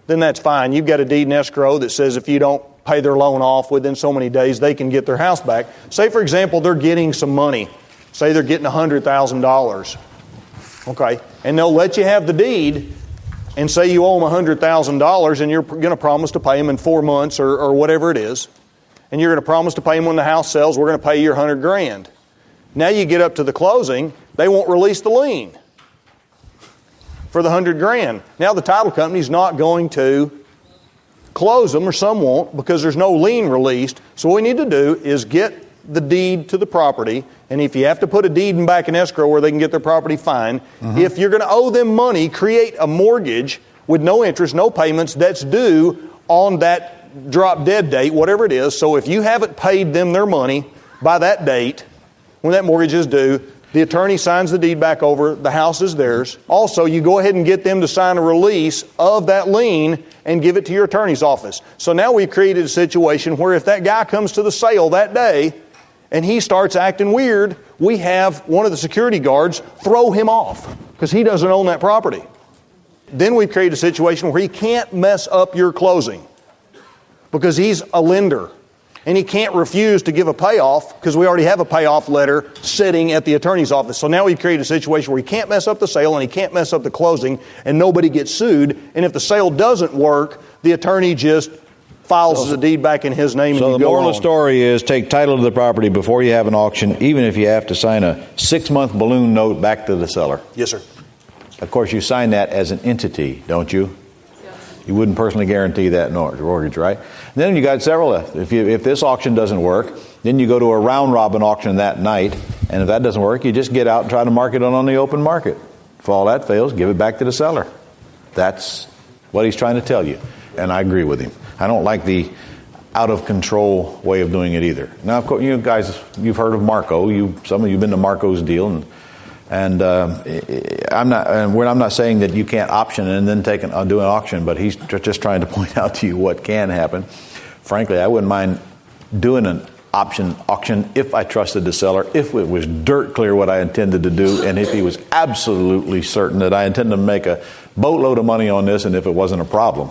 then that's fine. You've got a deed in escrow that says if you don't pay their loan off within so many days, they can get their house back. Say, for example, they're getting some money. Say they're getting $100,000. Okay. And they'll let you have the deed and say you owe them $100,000 and you're going to promise to pay them in 4 months or whatever it is, and you're going to promise to pay them when the house sells, we're going to pay you $100,000. Now you get up to the closing, they won't release the lien for the $100,000. Now the title company's not going to close them, or some won't, because there's no lien released. So what we need to do is get the deed to the property, and if you have to put a deed back in escrow where they can get their property, fine. If you're going to owe them money, create a mortgage with no interest, no payments, that's due on that drop dead date, whatever it is. So if you haven't paid them their money by that date, when that mortgage is due, the attorney signs the deed back over, the house is theirs. Also, you go ahead and get them to sign a release of that lien and give it to your attorney's office. So now we've created a situation where if that guy comes to the sale that day and he starts acting weird, we have one of the security guards throw him off because he doesn't own that property. Then we've created a situation where he can't mess up your closing because he's a lender. And he can't refuse to give a payoff because we already have a payoff letter sitting at the attorney's office. So now we've created a situation where he can't mess up the sale and he can't mess up the closing, and nobody gets sued. And if the sale doesn't work, the attorney just files the deed back in his name. So and the you go moral of on. the story is take title to the property before you have an auction, even if you have to sign a 6-month balloon note back to the seller. Yes, sir. Of course, you sign that as an entity, don't you? You wouldn't personally guarantee that mortgage, right? And then you got several. If this auction doesn't work, then you go to a round robin auction that night, and if that doesn't work, you just get out and try to market it on the open market. If all that fails, give it back to the seller. That's what he's trying to tell you, and I agree with him. I don't like the out of control way of doing it either. Now, of course, you guys, you've heard of Marco. Some of you've been to Marco's deal, and I'm not saying that you can't option and then do an auction, but he's just trying to point out to you what can happen. Frankly, I wouldn't mind doing an auction if I trusted the seller, if it was dirt clear what I intended to do, and if he was absolutely certain that I intended to make a boatload of money on this, and if it wasn't a problem.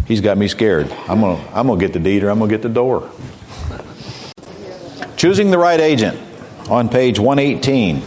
He's got me scared. I'm gonna get the deed, or I'm gonna get the door. Choosing the right agent. On page 118.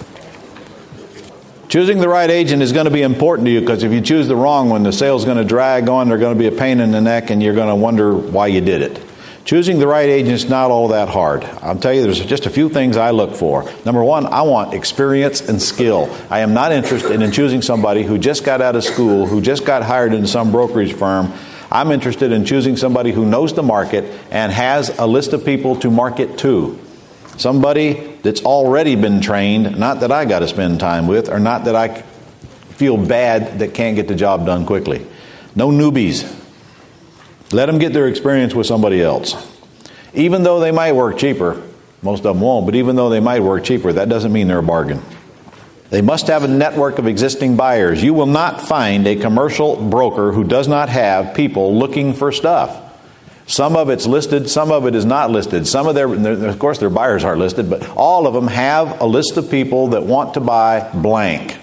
Choosing the right agent is going to be important to you, because if you choose the wrong one, the sale's going to drag on, they're going to be a pain in the neck, and you're going to wonder why you did it. Choosing the right agent is not all that hard. I'll tell you, there's just a few things I look for. Number one, I want experience and skill. I am not interested in choosing somebody who just got out of school, who just got hired in some brokerage firm. I'm interested in choosing somebody who knows the market and has a list of people to market to. Somebody that's already been trained, not that I got to spend time with, or not that I feel bad that can't get the job done quickly. No newbies. Let them get their experience with somebody else. Even though they might work cheaper, most of them won't, but even though they might work cheaper, that doesn't mean they're a bargain. They must have a network of existing buyers. You will not find a commercial broker who does not have people looking for stuff. Some of it's listed, some of it is not listed. Some of of course, their buyers aren't listed, but all of them have a list of people that want to buy blank.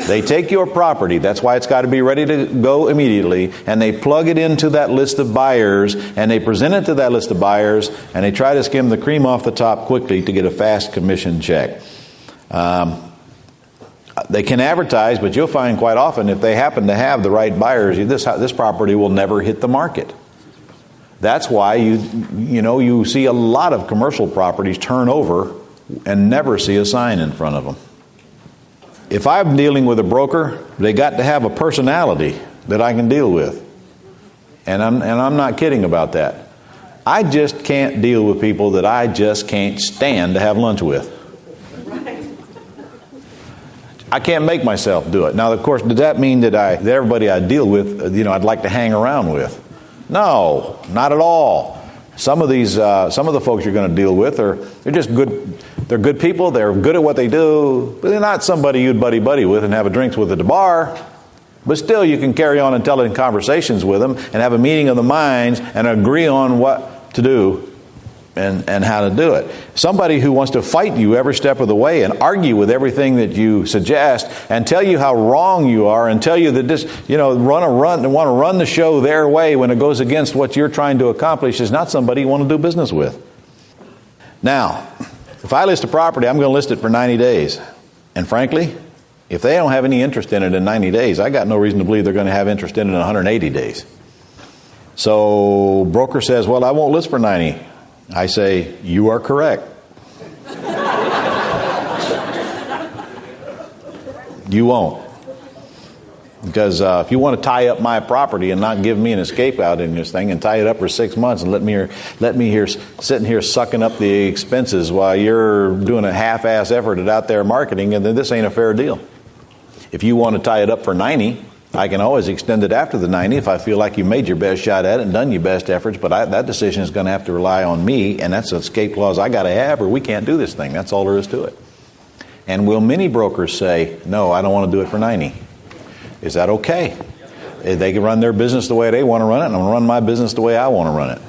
They take your property, that's why it's got to be ready to go immediately, and they plug it into that list of buyers, and they present it to that list of buyers, and they try to skim the cream off the top quickly to get a fast commission check. They can advertise, but you'll find quite often if they happen to have the right buyers, this property will never hit the market. That's why you see a lot of commercial properties turn over and never see a sign in front of them. If I'm dealing with a broker, they got to have a personality that I can deal with. And I'm not kidding about that. I just can't deal with people that I just can't stand to have lunch with. I can't make myself do it. Now, of course, does that mean that everybody I deal with, I'd like to hang around with? No, not at all. Some of the folks you're going to deal with they're just good. They're good people. They're good at what they do, but they're not somebody you'd buddy with and have a drinks with at the bar. But still, you can carry on intelligent conversations with them and have a meeting of the minds and agree on what to do and how to do it. Somebody who wants to fight you every step of the way and argue with everything that you suggest and tell you how wrong you are and tell you that this, want to run the show their way when it goes against what you're trying to accomplish is not somebody you want to do business with. Now, if I list a property, I'm going to list it for 90 days. And frankly, If they don't have any interest in it in 90 days, I got no reason to believe they're going to have interest in it in 180 days. So broker says, well, I won't list for 90. I say, you are correct. You won't. Because if you want to tie up my property and not give me an escape out in this thing and tie it up for 6 months and let me here sitting here sucking up the expenses while you're doing a half-ass effort at out there marketing, and then this ain't a fair deal. If you want to tie it up for 90, I can always extend it after the 90 if I feel like you made your best shot at it and done your best efforts, but that decision is going to have to rely on me, and that's an escape clause I got to have, or we can't do this thing. That's all there is to it. And will many brokers say, no, I don't want to do it for 90? Is that okay? They can run their business the way they want to run it, and I'm going to run my business the way I want to run it.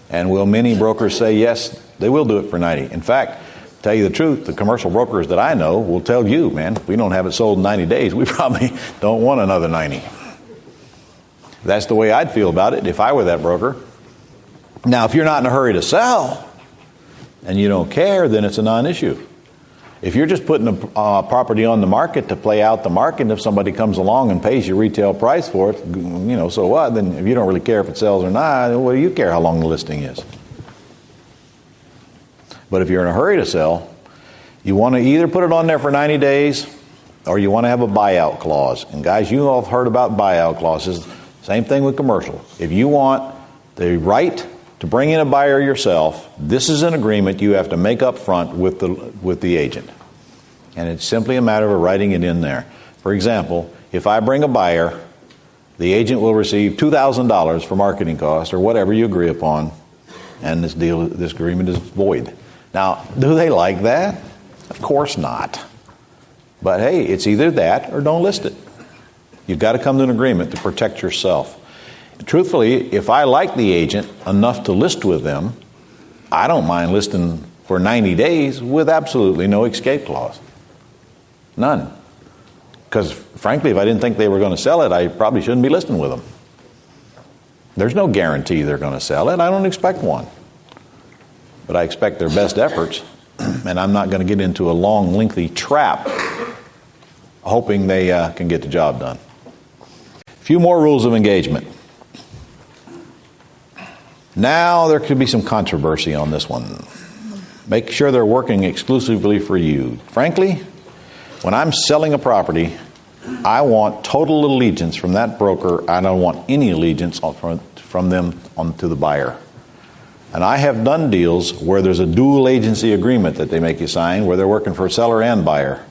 And will many brokers say, yes, they will do it for 90? In fact, to tell you the truth, the commercial brokers that I know will tell you, man, if we don't have it sold in 90 days, we probably don't want another 90. That's the way I'd feel about it if I were that broker. Now, if you're not in a hurry to sell and you don't care, then it's a non-issue. If you're just putting a property on the market to play out the market, and if somebody comes along and pays your retail price for it, so what? Then if you don't really care if it sells or not, what do you care how long the listing is? But if you're in a hurry to sell, you want to either put it on there for 90 days or you want to have a buyout clause. And guys, you all have heard about buyout clauses. Same thing with commercial. If you want the right to bring in a buyer yourself, this is an agreement you have to make up front with the agent. And it's simply a matter of writing it in there. For example, if I bring a buyer, the agent will receive $2,000 for marketing costs or whatever you agree upon, and this agreement is void. Now, do they like that? Of course not. But hey, it's either that or don't list it. You've got to come to an agreement to protect yourself. Truthfully, if I like the agent enough to list with them, I don't mind listing for 90 days with absolutely no escape clause. None. Because frankly, if I didn't think they were going to sell it, I probably shouldn't be listing with them. There's no guarantee they're going to sell it. I don't expect one. But I expect their best efforts, and I'm not going to get into a long, lengthy trap hoping they can get the job done. A few more rules of engagement. Now there could be some controversy on this one. Make sure they're working exclusively for you. Frankly, when I'm selling a property, I want total allegiance from that broker. I don't want any allegiance from them onto the buyer. And I have done deals where there's a dual agency agreement that they make you sign where they're working for seller and buyer.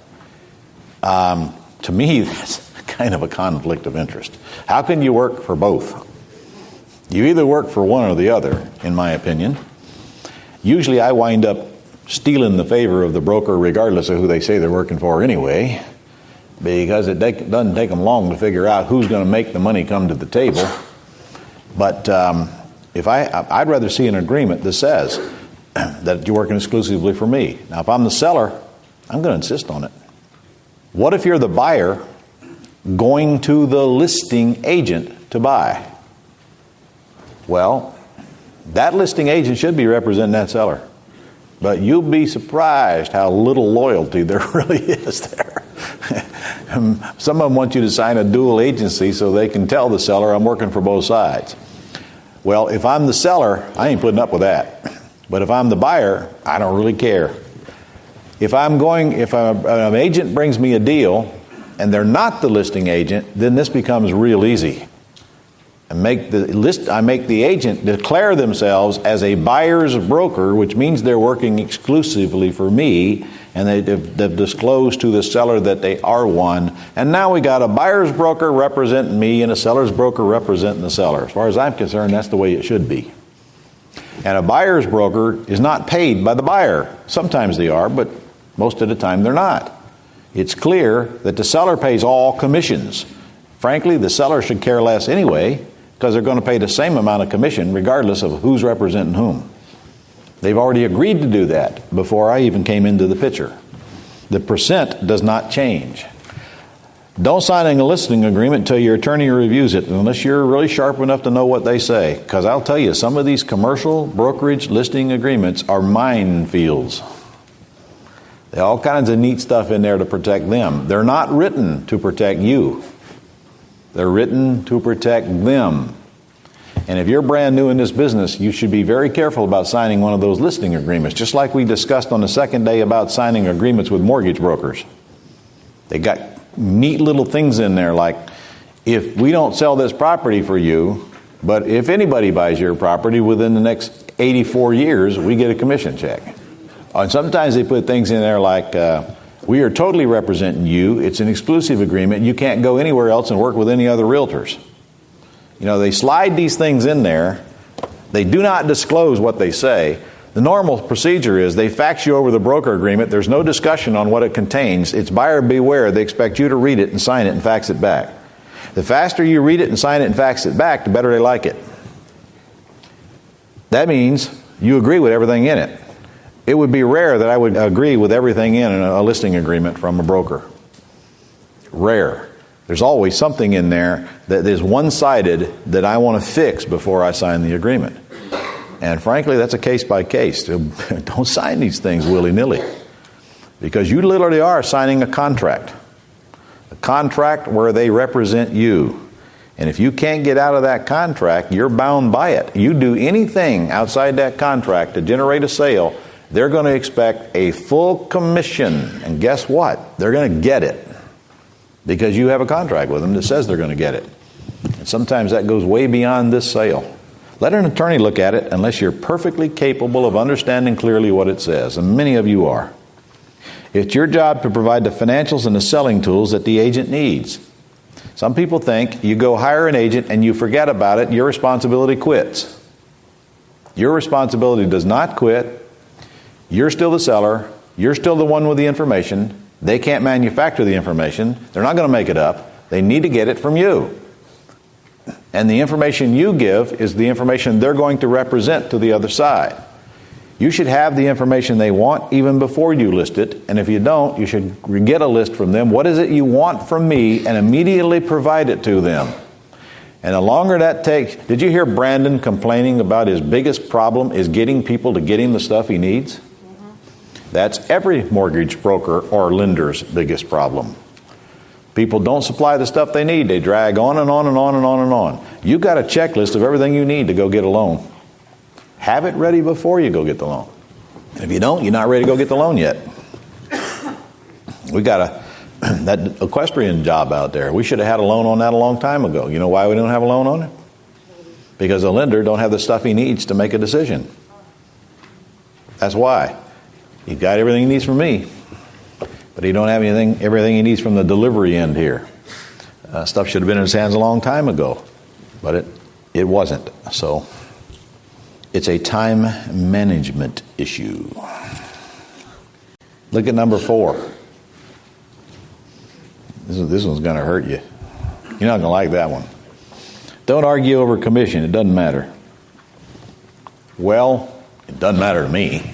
To me, that's kind of a conflict of interest. How can you work for both? You either work for one or the other, in my opinion. Usually I wind up stealing the favor of the broker regardless of who they say they're working for anyway, because it doesn't take them long to figure out who's going to make the money come to the table. But I'd rather see an agreement that says that you're working exclusively for me. Now, if I'm the seller, I'm going to insist on it. What if you're the buyer going to the listing agent to buy? Well, that listing agent should be representing that seller. But you'll be surprised how little loyalty there really is there. Some of them want you to sign a dual agency so they can tell the seller, I'm working for both sides. Well, if I'm the seller, I ain't putting up with that. But if I'm the buyer, I don't really care. If an agent brings me a deal and they're not the listing agent, then this becomes real easy. I make the agent declare themselves as a buyer's broker, which means they're working exclusively for me, and they've disclosed to the seller that they are one. And now we got a buyer's broker representing me and a seller's broker representing the seller. As far as I'm concerned, that's the way it should be. And a buyer's broker is not paid by the buyer. Sometimes they are, but most of the time they're not. It's clear that the seller pays all commissions. Frankly, the seller should care less anyway, because they're going to pay the same amount of commission regardless of who's representing whom. They've already agreed to do that before I even came into the picture. The percent does not change. Don't sign a listing agreement until your attorney reviews it, unless you're really sharp enough to know what they say. Because I'll tell you, some of these commercial brokerage listing agreements are minefields. There are all kinds of neat stuff in there to protect them. They're not written to protect you. They're written to protect them. And if you're brand new in this business, you should be very careful about signing one of those listing agreements, just like we discussed on the second day about signing agreements with mortgage brokers. They got neat little things in there like, if we don't sell this property for you, but if anybody buys your property within the next 84 years, we get a commission check. And sometimes they put things in there like, we are totally representing you. It's an exclusive agreement. You can't go anywhere else and work with any other realtors. You know, they slide these things in there. They do not disclose what they say. The normal procedure is they fax you over the broker agreement. There's no discussion on what it contains. It's buyer beware. They expect you to read it and sign it and fax it back. The faster you read it and sign it and fax it back, the better they like it. That means you agree with everything in it. It would be rare that I would agree with everything in a listing agreement from a broker. Rare. There's always something in there that is one-sided that I want to fix before I sign the agreement. And frankly, that's a case by case. Don't sign these things willy-nilly, because you literally are signing a contract. A contract where they represent you. And if you can't get out of that contract, you're bound by it. You do anything outside that contract to generate a sale, they're going to expect a full commission. And guess what? They're going to get it, because you have a contract with them that says they're going to get it. And sometimes that goes way beyond this sale. Let an attorney look at it unless you're perfectly capable of understanding clearly what it says, and many of you are. It's your job to provide the financials and the selling tools that the agent needs. Some people think you go hire an agent and you forget about it, your responsibility quits. Your responsibility does not quit. You're still the seller. You're still the one with the information. They can't manufacture the information. They're not going to make it up. They need to get it from you. And the information you give is the information they're going to represent to the other side. You should have the information they want even before you list it. And if you don't, you should get a list from them. What is it you want from me? And immediately provide it to them. And the longer that takes... Did you hear Brandon complaining about his biggest problem is getting people to get him the stuff he needs? That's every mortgage broker or lender's biggest problem. People don't supply the stuff they need. They drag on and on and on and on and on. You've got a checklist of everything you need to go get a loan. Have it ready before you go get the loan. If you don't, you're not ready to go get the loan yet. We got that equestrian job out there. We should have had a loan on that a long time ago. You know why we don't have a loan on it? Because the lender don't have the stuff he needs to make a decision. That's why. He's got everything he needs from me, but he don't have everything he needs from the delivery end here. Stuff should have been in his hands a long time ago, but it wasn't. So it's a time management issue. Look at number 4. This one's going to hurt you. You're not going to like that one. Don't argue over commission. It doesn't matter. Well, it doesn't matter to me.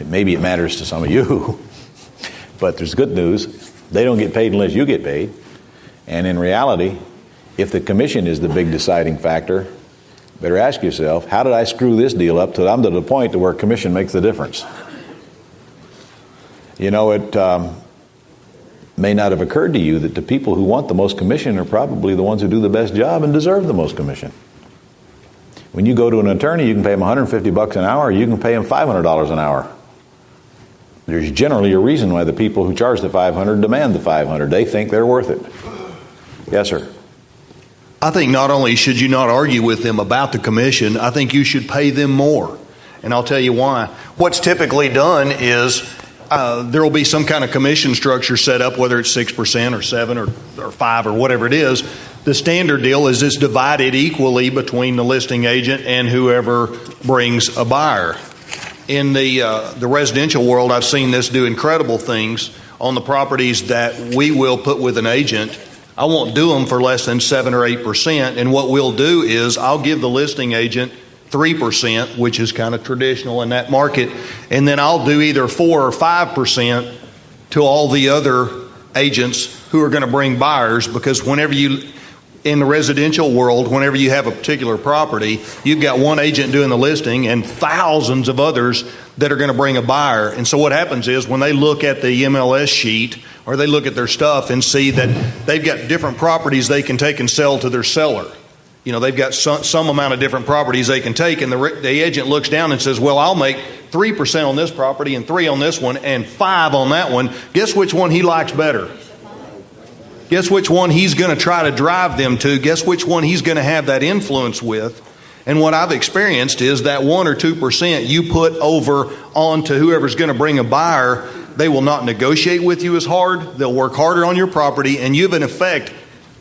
Maybe it matters to some of you. But there's good news. They don't get paid unless you get paid. And in reality, if the commission is the big deciding factor, better ask yourself, how did I screw this deal up till I'm to the point to where commission makes the difference? You know, it may not have occurred to you that the people who want the most commission are probably the ones who do the best job and deserve the most commission. When you go to an attorney, you can pay them $150 an hour, or you can pay them $500 an hour. There's generally a reason why the people who charge the $500 demand the $500. They think they're worth it. Yes, sir. I think not only should you not argue with them about the commission, I think you should pay them more. And I'll tell you why. What's typically done is there will be some kind of commission structure set up, whether it's 6% or 7 or 5 or whatever it is. The standard deal is it's divided equally between the listing agent and whoever brings a buyer. In the residential world, I've seen this do incredible things on the properties that we will put with an agent. I won't do them for less than 7 or 8%. And what we'll do is I'll give the listing agent 3%, which is kind of traditional in that market. And then I'll do either 4 or 5% to all the other agents who are going to bring buyers, because whenever in the residential world, whenever you have a particular property, you've got one agent doing the listing and thousands of others that are going to bring a buyer. And so what happens is when they look at the MLS sheet or they look at their stuff and see that they've got different properties they can take and sell to their seller. You know, they've got some amount of different properties they can take, and the agent looks down and says, well, I'll make 3% on this property and 3% on this one and 5% on that one. Guess which one he likes better? Guess which one he's going to try to drive them to? Guess which one he's going to have that influence with? And what I've experienced is that 1 or 2% you put over onto whoever's going to bring a buyer, they will not negotiate with you as hard. They'll work harder on your property, and you've in effect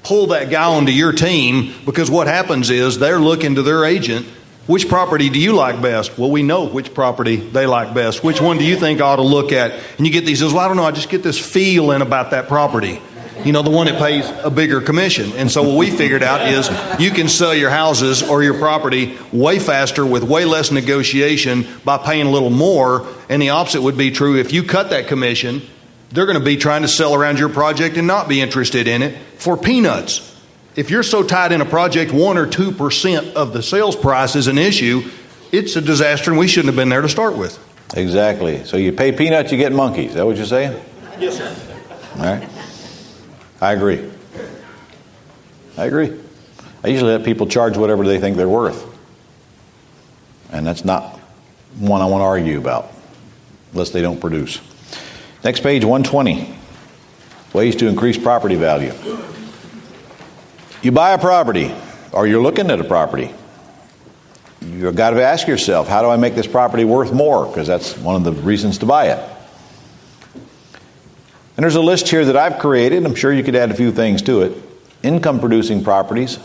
pull that guy onto your team, because what happens is they're looking to their agent. Which property do you like best? Well, we know which property they like best. Which one do you think I ought to look at? And you get these, well, I don't know, I just get this feeling about that property. You know, the one that pays a bigger commission. And so what we figured out is you can sell your houses or your property way faster with way less negotiation by paying a little more. And the opposite would be true. If you cut that commission, they're going to be trying to sell around your project and not be interested in it for peanuts. If you're so tied in a project, 1 or 2% of the sales price is an issue, it's a disaster, and we shouldn't have been there to start with. Exactly. So you pay peanuts, you get monkeys. Is that what you're saying? Yes, sir. All right. I agree. I usually let people charge whatever they think they're worth. And that's not one I want to argue about, unless they don't produce. Next page, 120. Ways to increase property value. You buy a property, or you're looking at a property. You've got to ask yourself, how do I make this property worth more? Because that's one of the reasons to buy it. And there's a list here that I've created. I'm sure you could add a few things to it. Income-producing properties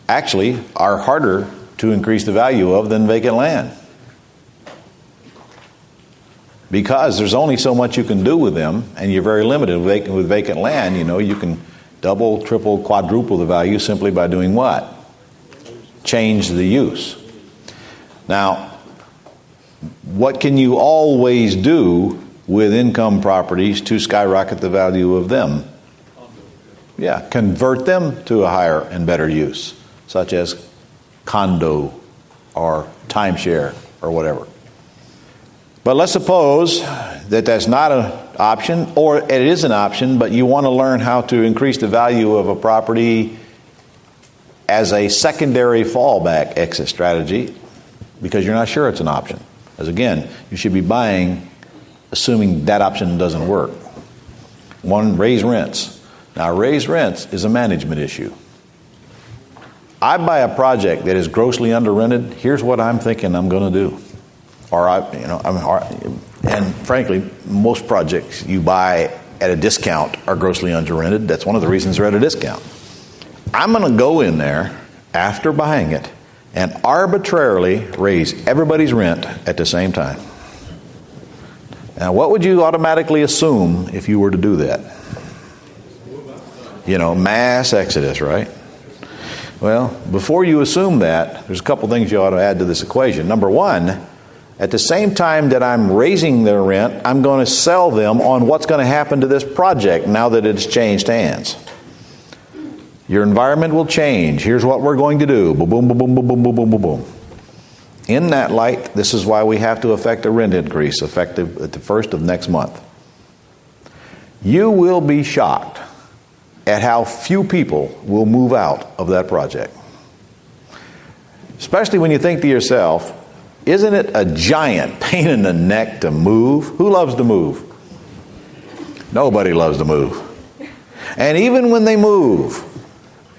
actually are harder to increase the value of than vacant land. Because there's only so much you can do with them, and you're very limited with vacant land. You know, you can double, triple, quadruple the value simply by doing what? Change the use. Now, what can you always do with income properties to skyrocket the value of them? Yeah, convert them to a higher and better use, such as condo or timeshare or whatever. But let's suppose that that's not an option, or it is an option, but you want to learn how to increase the value of a property as a secondary fallback exit strategy because you're not sure it's an option. As again, you should be buying assuming that option doesn't work. One, raise rents. Now, raise rents is a management issue. I buy a project that is grossly under-rented, here's what I'm thinking I'm going to do. And frankly, most projects you buy at a discount are grossly under-rented. That's one of the reasons they're at a discount. I'm going to go in there after buying it and arbitrarily raise everybody's rent at the same time. Now, what would you automatically assume if you were to do that? You know, mass exodus, right? Well, before you assume that, there's a couple things you ought to add to this equation. Number one, at the same time that I'm raising their rent, I'm going to sell them on what's going to happen to this project now that it's changed hands. Your environment will change. Here's what we're going to do. Boom, boom, boom, boom, boom, boom, boom, boom, boom, boom. In that light, this is why we have to effect a rent increase effective at the first of next month. You will be shocked at how few people will move out of that project. Especially when you think to yourself, isn't it a giant pain in the neck to move? Who loves to move? Nobody loves to move. And even when they move,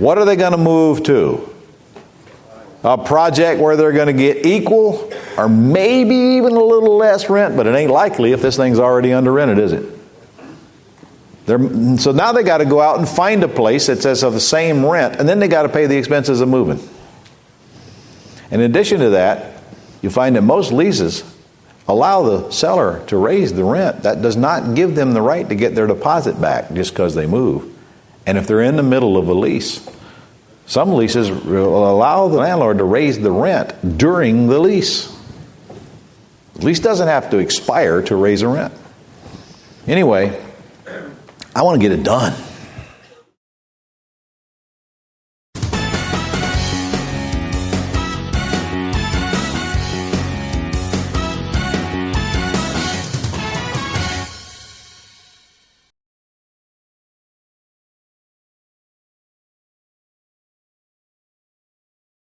what are they going to move to? A project where they're going to get equal or maybe even a little less rent, but it ain't likely if this thing's already under rented, is it? So now they got to go out and find a place that says of the same rent, and then they got to pay the expenses of moving. In addition to that, you find that most leases allow the seller to raise the rent. That does not give them the right to get their deposit back just because they move. And if they're in the middle of a lease, some leases will allow the landlord to raise the rent during the lease. The lease doesn't have to expire to raise a rent. Anyway, I want to get it done.